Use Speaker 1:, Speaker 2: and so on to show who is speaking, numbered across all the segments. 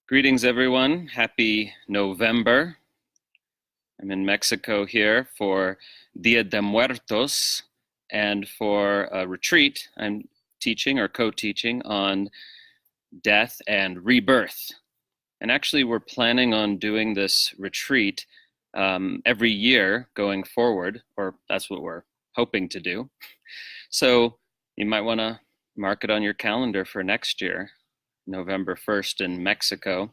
Speaker 1: Greetings, everyone. Happy November. I'm in Mexico here for Dia de Muertos, and for a retreat, I'm teaching or co-teaching on death and rebirth. And actually, we're planning on doing this retreat every year going forward, or that's what we're hoping to do. So you might want to mark it on your calendar for next year. November 1st in Mexico.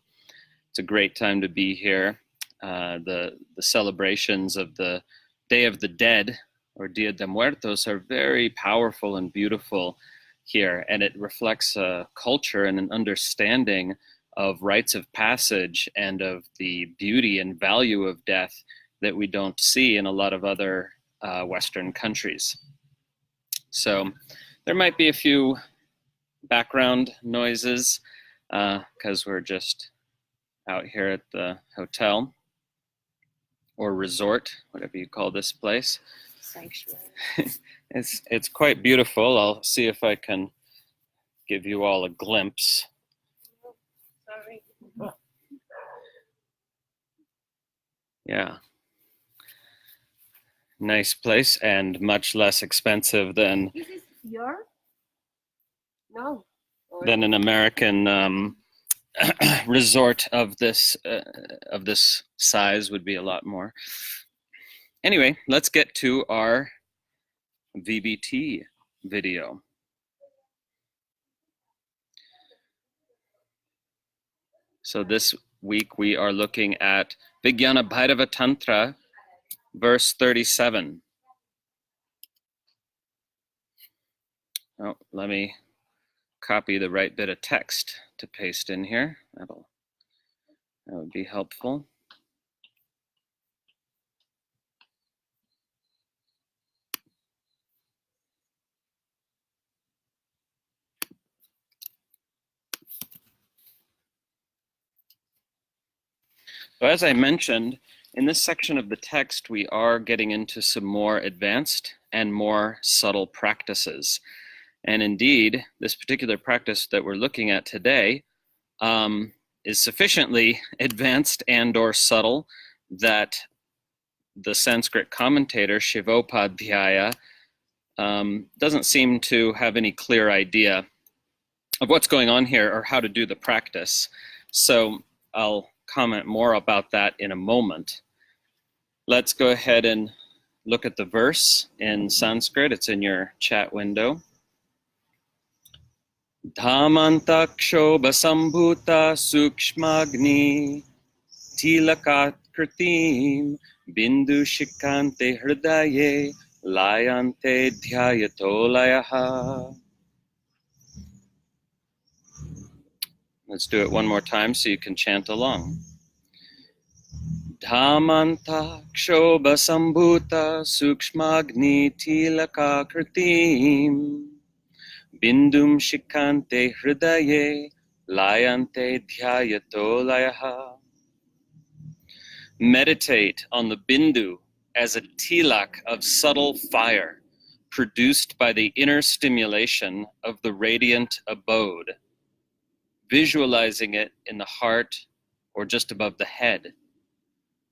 Speaker 1: It's a great time to be here. The celebrations of the Day of the Dead, or Dia de Muertos, are very powerful and beautiful here, and it reflects a culture and an understanding of rites of passage and of the beauty and value of death that we don't see in a lot of other Western countries. So there might be a few background noises because we're just out here at the hotel or resort, whatever you call this place.
Speaker 2: Sanctuary.
Speaker 1: It's quite beautiful. I'll see if I can give you all a glimpse.
Speaker 2: Sorry.
Speaker 1: Yeah. Nice place and much less expensive than
Speaker 2: This is your? No.
Speaker 1: than an American resort of this size would be a lot more. Anyway, let's get to our VBT video. So this week we are looking at Vijñāna-bhairava-tantra, verse 37. Oh, let me copy the right bit of text to paste in here. That would be helpful. So as I mentioned, in this section of the text, we are getting into some more advanced and more subtle practices. And indeed, this particular practice that we're looking at today is sufficiently advanced and or subtle that the Sanskrit commentator Shivopadhyaya doesn't seem to have any clear idea of what's going on here or how to do the practice. So I'll comment more about that in a moment. Let's go ahead and look at the verse in Sanskrit. It's in your chat window. Dhamanta kṣobha sambhūta sūkṣma agni tilaka ākṛti bindu śikhānte hṛdaye layānte dhyāyato layaḥ. Let's do it one more time so you can chant along. Dhamanta kṣobha sambhūta sūkṣma agni tilaka ākṛti binduṃ śikhānte hṛdaye layānte dhyāyato layaḥ. Meditate on the bindu as a tilak of subtle fire produced by the inner stimulation of the radiant abode, visualizing it in the heart or just above the head.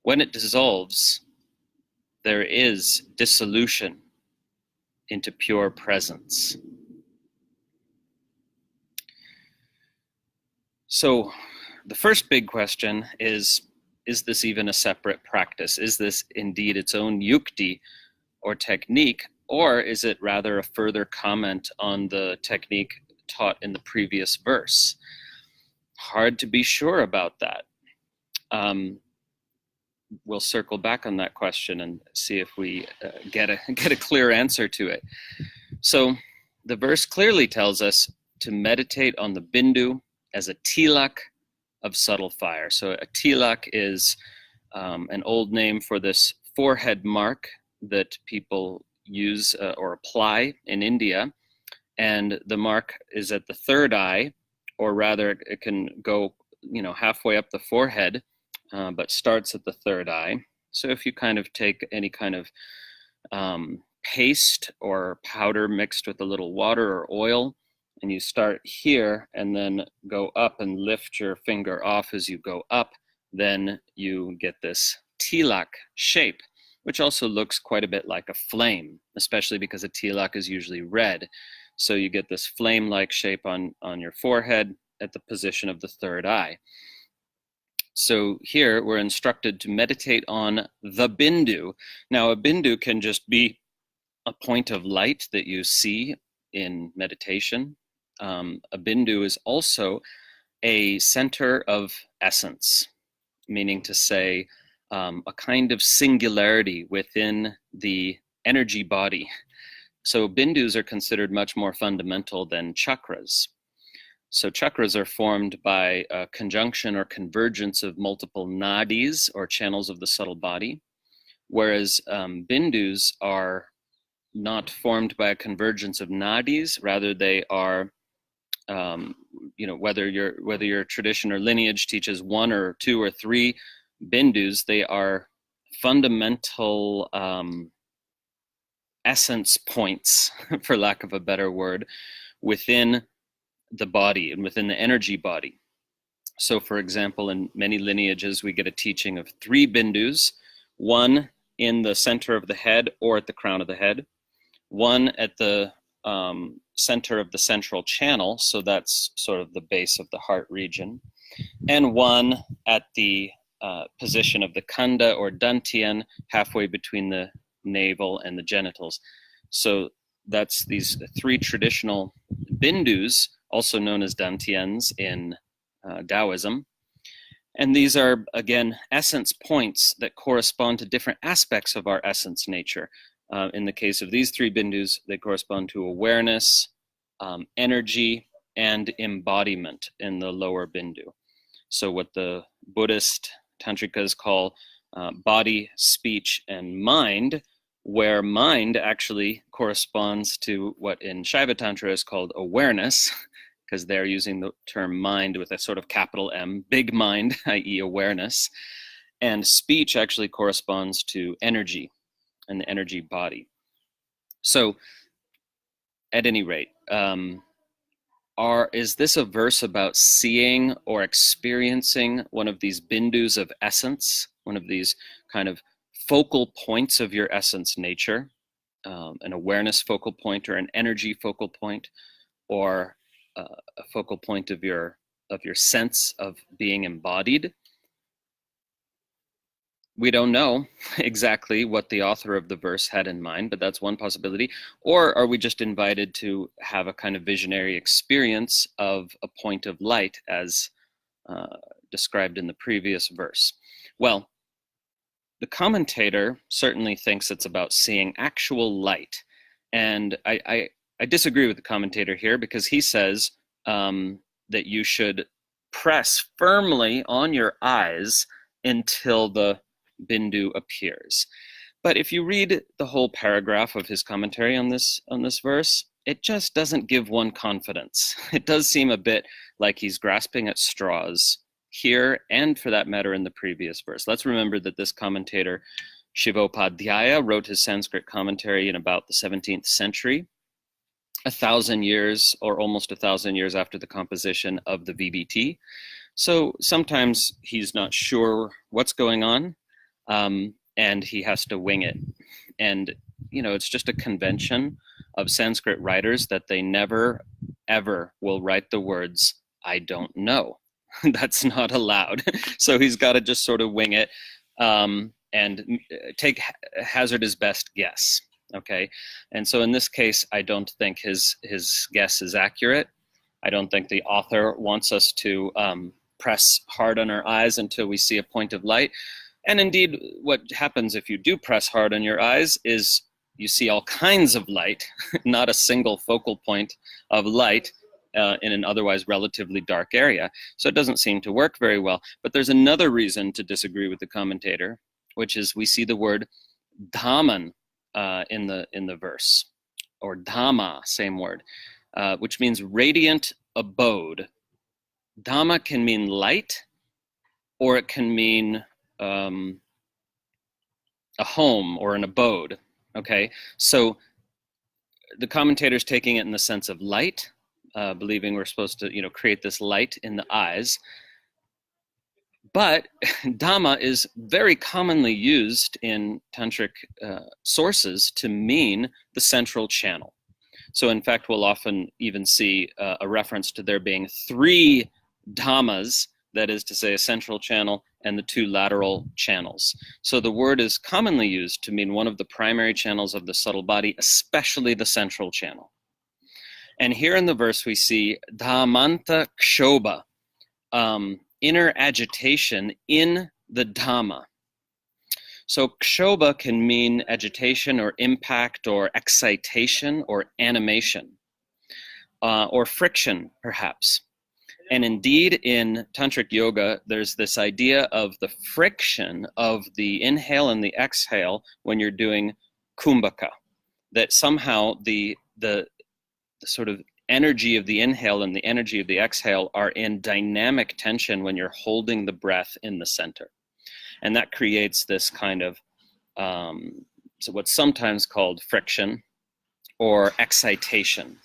Speaker 1: When it dissolves, there is dissolution into pure presence. So the first big question is this even a separate practice? Is this indeed its own yukti or technique, or is it rather a further comment on the technique taught in the previous verse? Hard to be sure about that. We'll circle back on that question and see if we get a clear answer to it. So the verse clearly tells us to meditate on the bindu as a tilak of subtle fire. So a tilak is an old name for this forehead mark that people use or apply in India. And the mark is at the third eye, or rather it can go, halfway up the forehead, but starts at the third eye. So if you kind of take any kind of paste or powder mixed with a little water or oil, and you start here and then go up and lift your finger off as you go up, then you get this tilak shape, which also looks quite a bit like a flame, especially because a tilak is usually red. So you get this flame-like shape on your forehead at the position of the third eye. So here we're instructed to meditate on the bindu. Now a bindu can just be a point of light that you see in meditation. A bindu is also a center of essence, meaning to say a kind of singularity within the energy body. So bindus are considered much more fundamental than chakras. So chakras are formed by a conjunction or convergence of multiple nadis, or channels of the subtle body, whereas bindus are not formed by a convergence of nadis. Rather, they are, whether your tradition or lineage teaches 1 or 2 or 3 bindus, they are fundamental essence points, for lack of a better word, within the body and within the energy body. So for example, in many lineages, we get a teaching of 3 bindus, 1 in the center of the head or at the crown of the head, 1 at the center of the central channel, so that's sort of the base of the heart region, and 1 at the position of the khanda or dantian, halfway between the navel and the genitals. So that's these 3 traditional bindus, also known as dantians in Taoism. And these are, again, essence points that correspond to different aspects of our essence nature. In the case of these 3 bindus, they correspond to awareness, energy, and embodiment in the lower bindu. So what the Buddhist tantrikas call body, speech, and mind, where mind actually corresponds to what in Shaiva Tantra is called awareness, because they're using the term mind with a sort of capital M, big mind, i.e. awareness. And speech actually corresponds to energy and the energy body. So at any rate, is this a verse about seeing or experiencing one of these bindus of essence, one of these kind of focal points of your essence nature, an awareness focal point or an energy focal point, or a focal point of your sense of being embodied? We don't know exactly what the author of the verse had in mind, but that's one possibility. Or are we just invited to have a kind of visionary experience of a point of light as described in the previous verse? Well, the commentator certainly thinks it's about seeing actual light. And I disagree with the commentator here, because he says that you should press firmly on your eyes until the bindu appears. But if you read the whole paragraph of his commentary on this verse, it just doesn't give one confidence. It does seem a bit like he's grasping at straws here, and for that matter in the previous verse. Let's remember that this commentator, Shivopadhyaya, wrote his Sanskrit commentary in about the 17th century, 1,000 years or almost 1,000 years after the composition of the VBT. So sometimes he's not sure what's going on, and he has to wing it. And, it's just a convention of Sanskrit writers that they never, ever will write the words, "I don't know." That's not allowed. So he's got to just sort of wing it and hazard his best guess. Okay. And so in this case, I don't think his guess is accurate. I don't think the author wants us to press hard on our eyes until we see a point of light. And indeed, what happens if you do press hard on your eyes is you see all kinds of light, not a single focal point of light in an otherwise relatively dark area. So it doesn't seem to work very well. But there's another reason to disagree with the commentator, which is we see the word dhāmā in the verse, or dhamma, same word, which means radiant abode. Dhamma can mean light, or it can mean a home or an abode. Okay, so the commentator's taking it in the sense of light, believing we're supposed to, create this light in the eyes. But dhamma is very commonly used in tantric sources to mean the central channel. So in fact, we'll often even see a reference to there being 3 dhammas, that is to say a central channel and the 2 lateral channels. So the word is commonly used to mean one of the primary channels of the subtle body, especially the central channel. And here in the verse we see dhamanta kṣobha, inner agitation in the dhamma. So kṣobha can mean agitation or impact or excitation or animation, or friction perhaps. And indeed in tantric yoga, there's this idea of the friction of the inhale and the exhale when you're doing kumbhaka, that somehow the sort of energy of the inhale and the energy of the exhale are in dynamic tension when you're holding the breath in the center. And that creates this kind of, so what's sometimes called friction or excitation,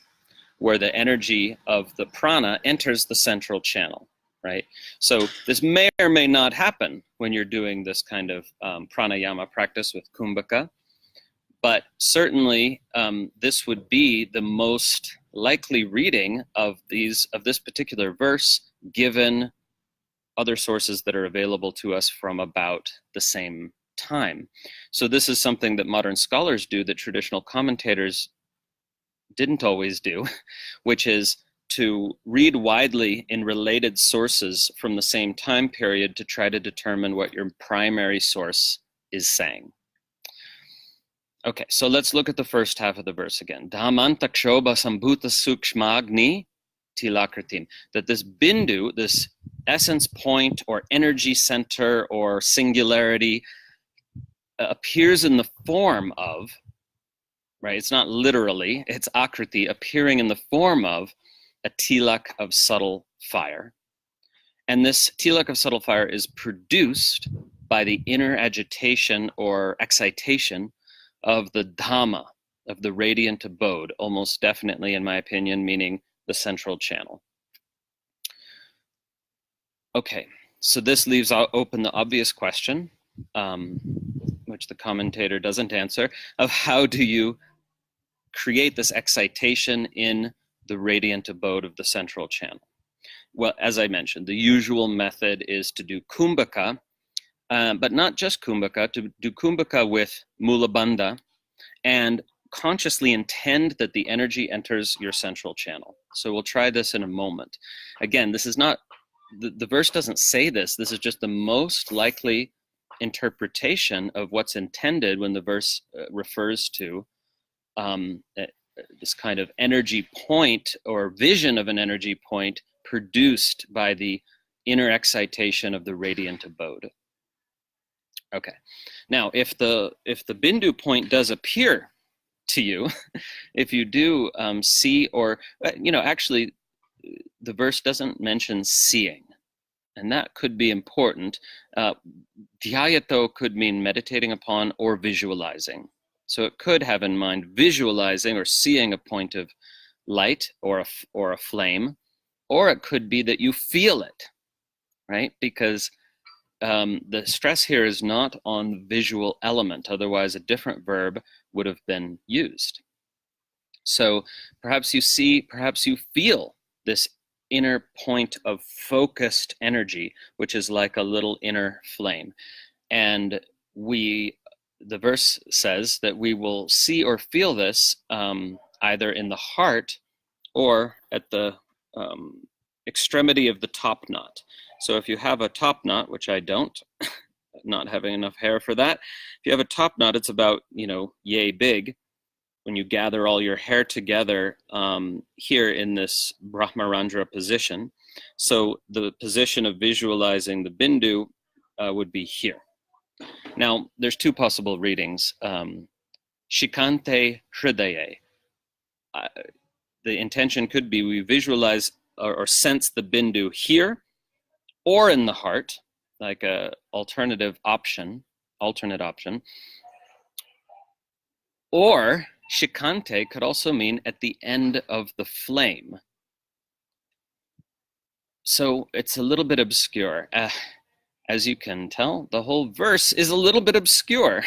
Speaker 1: where the energy of the prana enters the central channel, right? So this may or may not happen when you're doing this kind of pranayama practice with kumbhaka, but certainly this would be the most likely reading of this particular verse, given other sources that are available to us from about the same time. So this is something that modern scholars do that traditional commentators didn't always do, which is to read widely in related sources from the same time period to try to determine what your primary source is saying. Okay, so let's look at the first half of the verse again. Dhamanta kṣobha sambhūta sūkṣma agni tilak. That this bindu, this essence point or energy center or singularity, appears in the form of, right? It's not literally, it's ākṛti, appearing in the form of a tilak of subtle fire. And this tilak of subtle fire is produced by the inner agitation or excitation of the dhamā, of the radiant abode, almost definitely, in my opinion, meaning the central channel. Okay, so this leaves open the obvious question, which the commentator doesn't answer, of how do you create this excitation in the radiant abode of the central channel? Well, as I mentioned, the usual method is to do kumbhaka, but not just kumbhaka, to do kumbhaka with mula bandha and consciously intend that the energy enters your central channel. So we'll try this in a moment. Again, this is not, the verse doesn't say this. This is just the most likely interpretation of what's intended when the verse refers to this kind of energy point or vision of an energy point produced by the inner excitation of the radiant abode. Okay, now if the bindu point does appear to you, if you do see, or actually the verse doesn't mention seeing, and that could be important. Dhyāyato could mean meditating upon or visualizing. So it could have in mind visualizing or seeing a point of light or a flame, or it could be that you feel it, right? Because the stress here is not on the visual element, otherwise a different verb would have been used. So perhaps you see, perhaps you feel this inner point of focused energy, which is like a little inner flame. And the verse says that we will see or feel this either in the heart or at the extremity of the top knot. So if you have a top knot, which I don't, not having enough hair for that, if you have a top knot, it's about, yay big. When you gather all your hair together here in this Brahmarandra position. So the position of visualizing the bindu would be here. Now, there's two possible readings. śikhānte hṛdaye. The intention could be we visualize or sense the bindu here or in the heart, like a alternate option. Or śikhānte could also mean at the end of the flame, So it's a little bit obscure. As you can tell, the whole verse is a little bit obscure.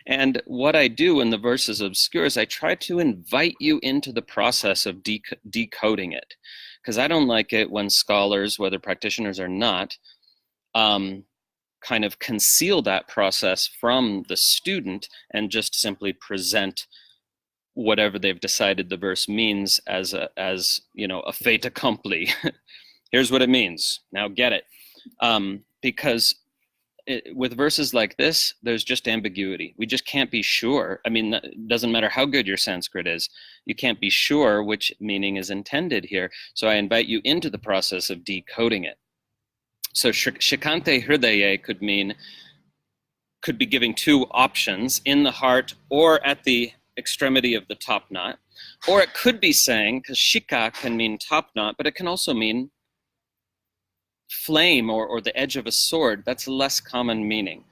Speaker 1: And what I do when the verse is obscure is I try to invite you into the process of decoding it. Because I don't like it when scholars, whether practitioners or not, kind of conceal that process from the student and just simply present whatever they've decided the verse means as a fait accompli. Here's what it means. Now get it. Because with verses like this, there's just ambiguity. We just can't be sure. I mean, it doesn't matter how good your Sanskrit is. You can't be sure which meaning is intended here. So I invite you into the process of decoding it. So śikhānte hṛdaye could be giving two options, in the heart or at the extremity of the top knot. Or it could be saying, because shikha can mean top knot, but it can also mean flame or the edge of a sword. That's a less common meaning.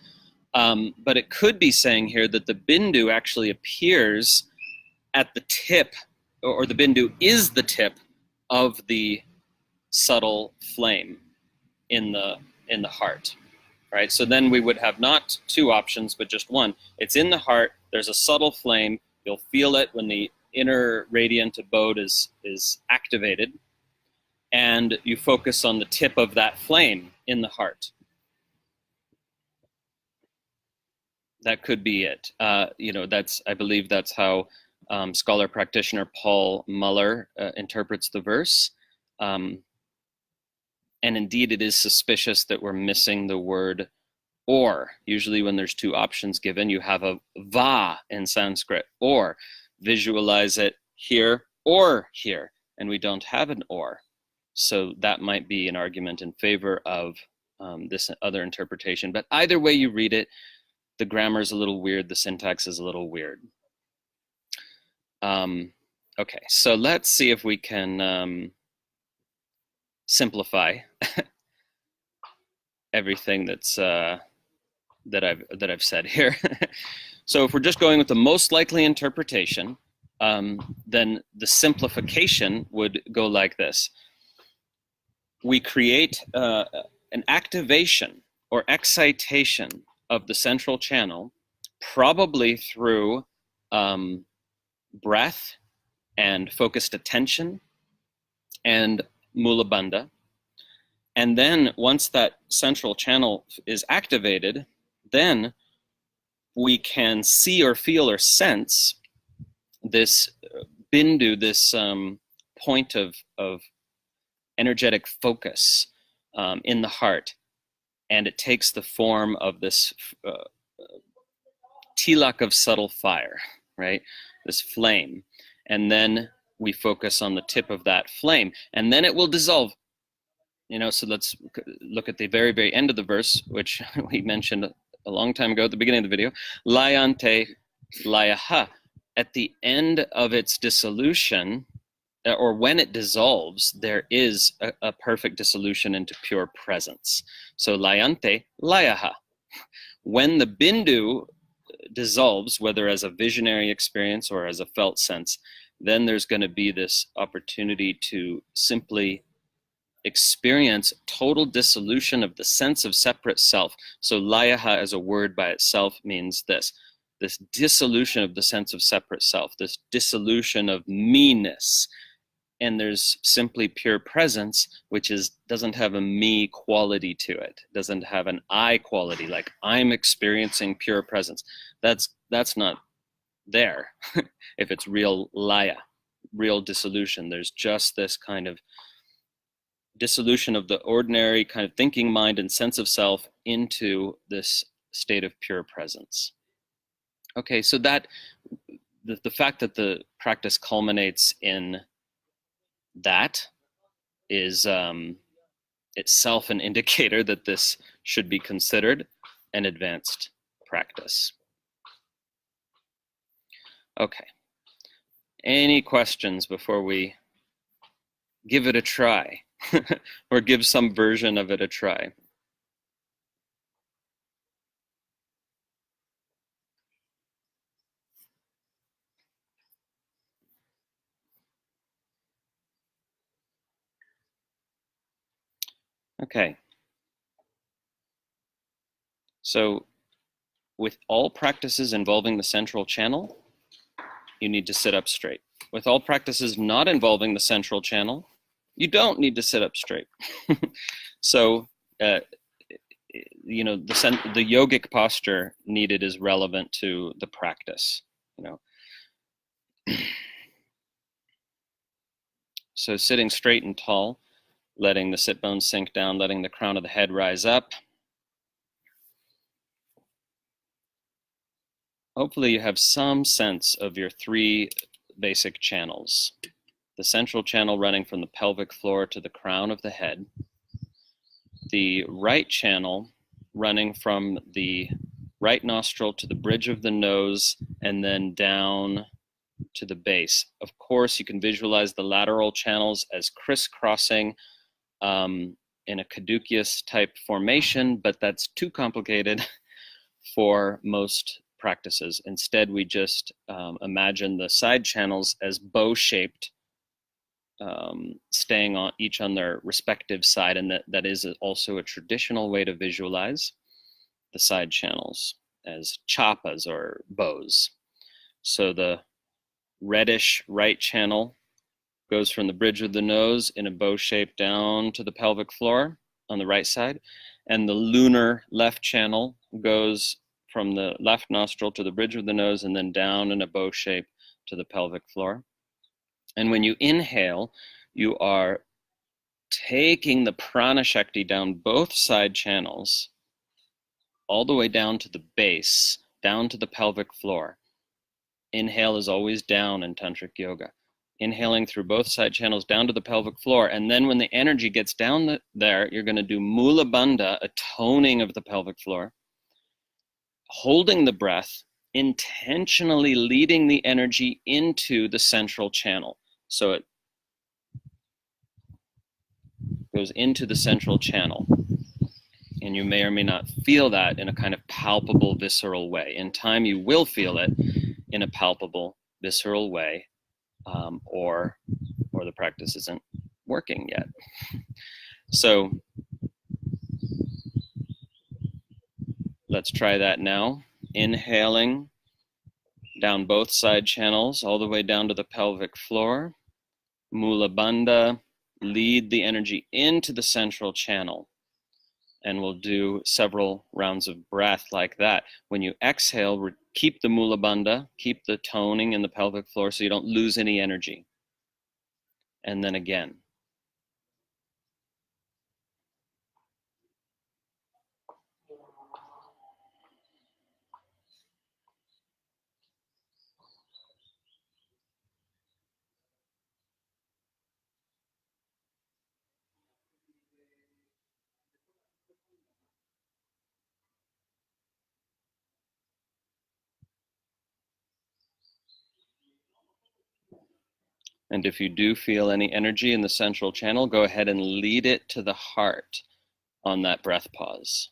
Speaker 1: But it could be saying here that the bindu actually appears at the tip, or the bindu is the tip of the subtle flame in the heart, right? So then we would have not two options, but just one. It's in the heart. There's a subtle flame. You'll feel it when the inner radiant abode is activated. And you focus on the tip of that flame in the heart. That could be it. I believe that's how scholar practitioner Paul Muller interprets the verse. And indeed, it is suspicious that we're missing the word or. Usually when there's two options given, you have a va in Sanskrit, or. Visualize it here or here, and we don't have an or. So that might be an argument in favor of this other interpretation. But either way you read it, the grammar is a little weird, the syntax is a little weird. Okay, so let's see if we can simplify everything that I've said here. So if we're just going with the most likely interpretation, then the simplification would go like this. We create an activation or excitation of the central channel, probably through breath and focused attention and mula bandha. And then once that central channel is activated, then we can see or feel or sense this bindu, this point of energetic focus in the heart, and it takes the form of this tilak of subtle fire, right? This flame, and then we focus on the tip of that flame, and then it will dissolve. So let's look at the very, very end of the verse, which we mentioned a long time ago at the beginning of the video. Layānte, layaḥ. At the end of its dissolution, or when it dissolves, there is a perfect dissolution into pure presence. So layānte, layaḥ. When the bindu dissolves, whether as a visionary experience or as a felt sense, then there's going to be this opportunity to simply experience total dissolution of the sense of separate self. So layaḥ as a word by itself means this dissolution of the sense of separate self, this dissolution of me-ness. And there's simply pure presence, which doesn't have a me quality to it, doesn't have an I quality, like I'm experiencing pure presence. That's not there if it's real laya, real dissolution. There's just this kind of dissolution of the ordinary kind of thinking mind and sense of self into this state of pure presence. Okay, so that the fact that the practice culminates in that is itself an indicator that this should be considered an advanced practice. Okay, any questions before we give it a try? Or give some version of it a try? Okay. So with all practices involving the central channel, you need to sit up straight. With all practices not involving the central channel, you don't need to sit up straight. So, you know, the yogic posture needed is relevant to the practice, you know. So sitting straight and tall, letting the sit bones sink down, letting the crown of the head rise up. Hopefully you have some sense of your three basic channels. The central channel running from the pelvic floor to the crown of the head. The right channel running from the right nostril to the bridge of the nose and then down to the base. Of course, you can visualize the lateral channels as crisscrossing in a caduceus type formation, but that's too complicated for most practices. Instead, we just imagine the side channels as bow-shaped, staying on each on their respective side, and that is also a traditional way to visualize the side channels as chapas or bows. So the reddish right channel goes from the bridge of the nose in a bow shape down to the pelvic floor on the right side, and the lunar left channel goes from the left nostril to the bridge of the nose and then down in a bow shape to the pelvic floor. And when you inhale, you are taking the prana shakti down both side channels, all the way down to the base, down to the pelvic floor. Inhale is always down in tantric yoga. Inhaling through both side channels down to the pelvic floor. And then when the energy gets down there, you're going to do mula bandha, a toning of the pelvic floor, holding the breath, intentionally leading the energy into the central channel. So it goes into the central channel. And you may or may not feel that in a kind of palpable, visceral way. In time, you will feel it in a palpable, visceral way, or the practice isn't working yet. So let's try that now. Inhaling down both side channels, all the way down to the pelvic floor. Mula bandha, lead the energy into the central channel. And we'll do several rounds of breath like that. When you exhale, keep the mula bandha, keep the toning in the pelvic floor so you don't lose any energy. And then again. And if you do feel any energy in the central channel, go ahead and lead it to the heart on that breath pause.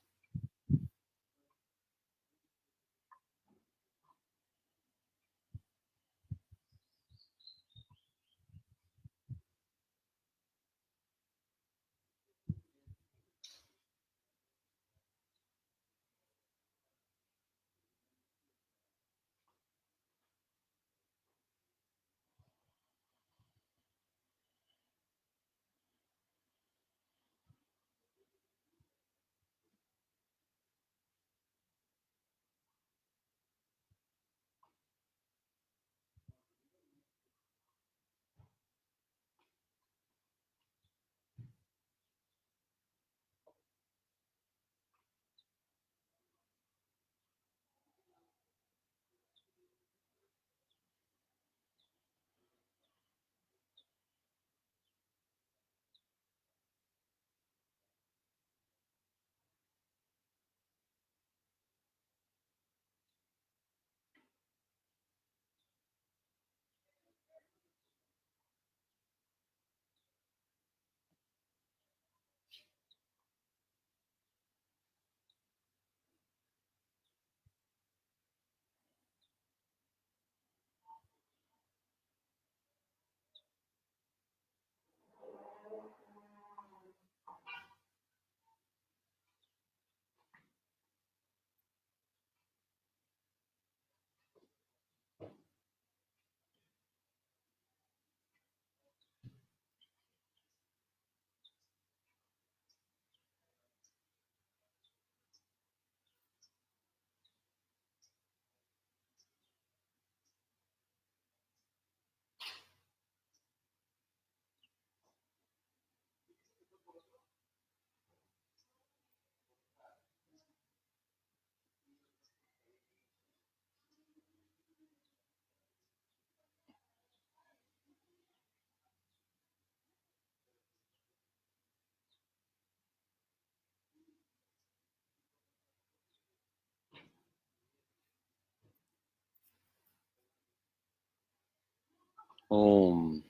Speaker 1: Om.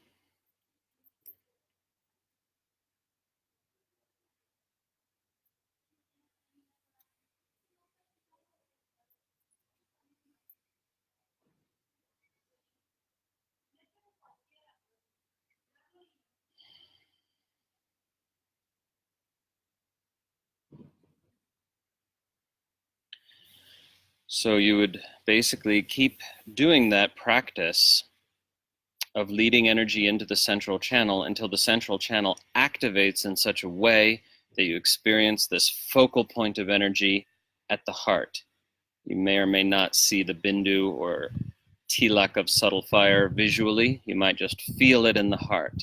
Speaker 1: So you would basically keep doing that practice of leading energy into the central channel until the central channel activates in such a way that you experience this focal point of energy at the heart. You may or may not see the bindu or tilak of subtle fire visually. You might just feel it in the heart.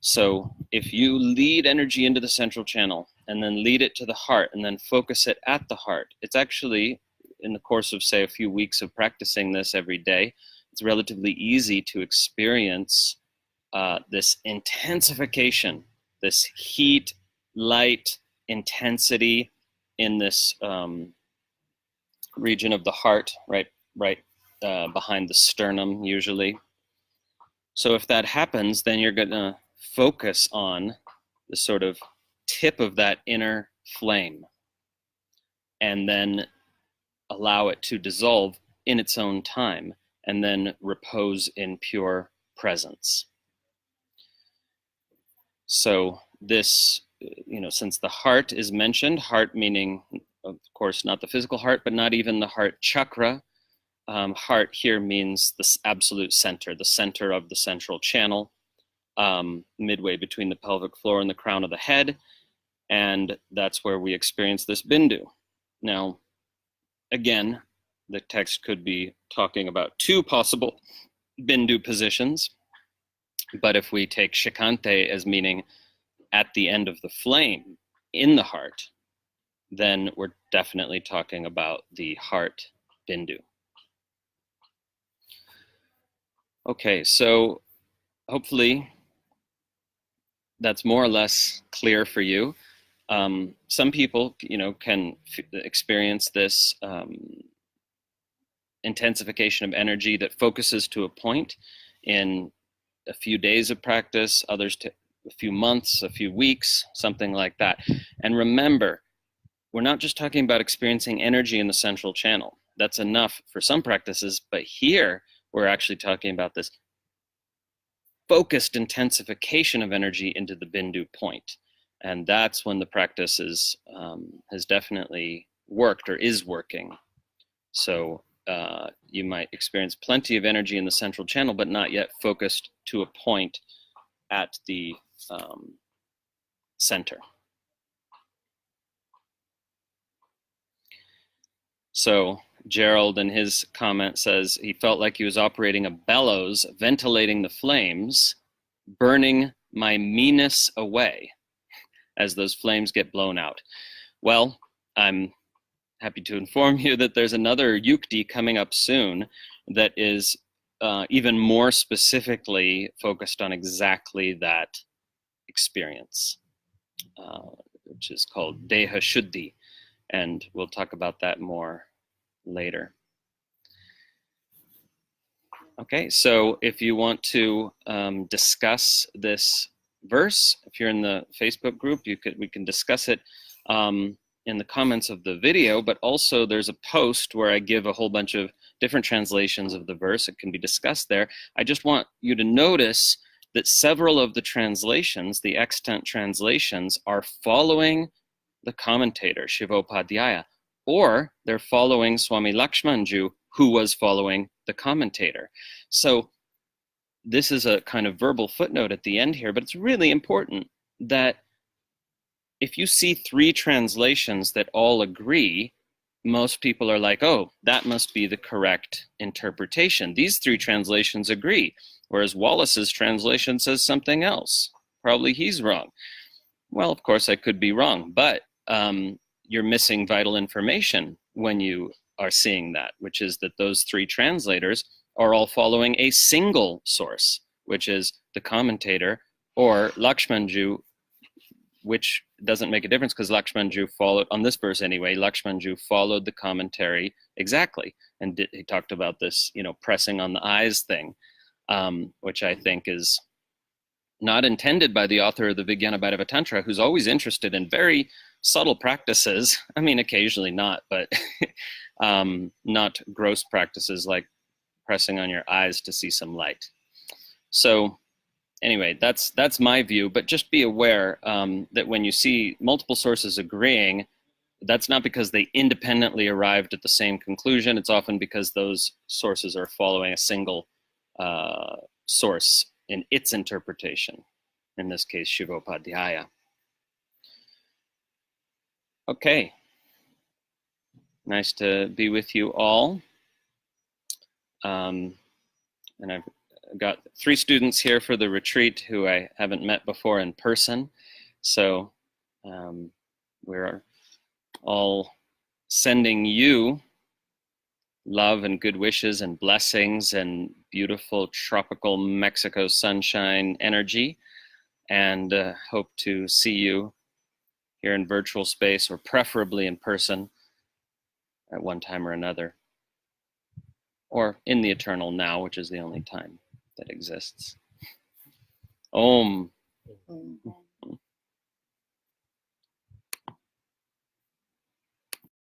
Speaker 1: So if you lead energy into the central channel and then lead it to the heart and then focus it at the heart, it's actually, in the course of, say, a few weeks of practicing this every day, it's relatively easy to experience this intensification, this heat, light, intensity in this region of the heart, right behind the sternum usually. So if that happens, then you're going to focus on the sort of tip of that inner flame and then allow it to dissolve in its own time and then repose in pure presence. So this, since the heart is mentioned, heart meaning, of course, not the physical heart, but not even the heart chakra. Heart here means the absolute center, the center of the central channel, midway between the pelvic floor and the crown of the head. And that's where we experience this bindu. Now, again, the text could be talking about two possible bindu positions. But if we take śikhānte as meaning at the end of the flame in the heart, then we're definitely talking about the heart bindu. Okay, so hopefully that's more or less clear for you. Some people, can experience this intensification of energy that focuses to a point in a few days of practice, others to a few months, a few weeks, something like that. And remember, we're not just talking about experiencing energy in the central channel. That's enough for some practices, but here we're actually talking about this focused intensification of energy into the bindu point. And that's when the practice has definitely worked or is working. So you might experience plenty of energy in the central channel, but not yet focused to a point at the center. So Gerald in his comment says he felt like he was operating a bellows, ventilating the flames, burning my meanness away as those flames get blown out. Well, I'm happy to inform you that there's another yukti coming up soon that is even more specifically focused on exactly that experience, which is called deha shuddhi, and we'll talk about that more later. Okay, so if you want to discuss this verse, if you're in the Facebook group, we can discuss it in the comments of the video, but also there's a post where I give a whole bunch of different translations of the verse. It can be discussed there. I just want you to notice that several of the translations, the extant translations, are following the commentator, Shivopadhyaya, or they're following Swami Lakshmanju, who was following the commentator. So this is a kind of verbal footnote at the end here, but it's really important that if you see three translations that all agree, most people are like, oh, that must be the correct interpretation. These three translations agree, whereas Wallis's translation says something else. Probably he's wrong. Well, of course, I could be wrong, but you're missing vital information when you are seeing that, which is that those three translators are all following a single source, which is the commentator or Lakshmanju, which doesn't make a difference because Lakshmanju followed, on this verse anyway, Lakshmanju followed the commentary exactly. And he talked about this, pressing on the eyes thing. which I think is not intended by the author of the Vijñāna-bhairava-tantra, who's always interested in very subtle practices. I mean, occasionally not, but not gross practices like pressing on your eyes to see some light. So anyway, that's my view, but just be aware that when you see multiple sources agreeing, that's not because they independently arrived at the same conclusion. It's often because those sources are following a single source in its interpretation, in this case, Shivopadhyaya. Okay, nice to be with you all. And I've got 3 students here for the retreat who I haven't met before in person. So we're all sending you love and good wishes and blessings and beautiful tropical Mexico sunshine energy, and hope to see you here in virtual space, or preferably in person at one time or another, or in the eternal now, which is the only time that exists. Om.